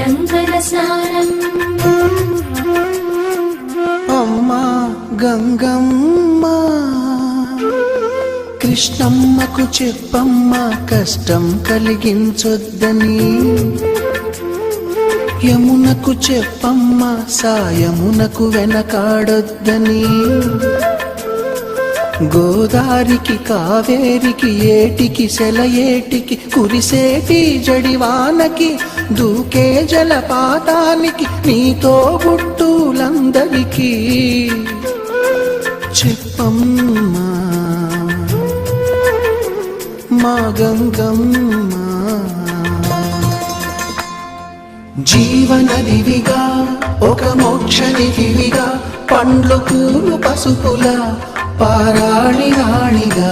అభ్యంతర స్నానం. అమ్మా గంగమ్మ కృష్ణమ్మకు చెప్పమ్మా కష్టం కలిగించొద్దని. యమునకు చెప్పమ్మా సాయమునకు వెనకాడొద్దని. గోదారికి కావేరికి ఏటికి సెలయేటికి కురిసేటి జడివానకి దూకే జలపాతానికి నీతో బుట్టులందరికీ చెప్పమ్మా మా గంగమ్మ. జీవనదివిగా ఒక మోక్షనిధివిగా పండ్లు పూలు పసుపుల పారాణి రాణిగా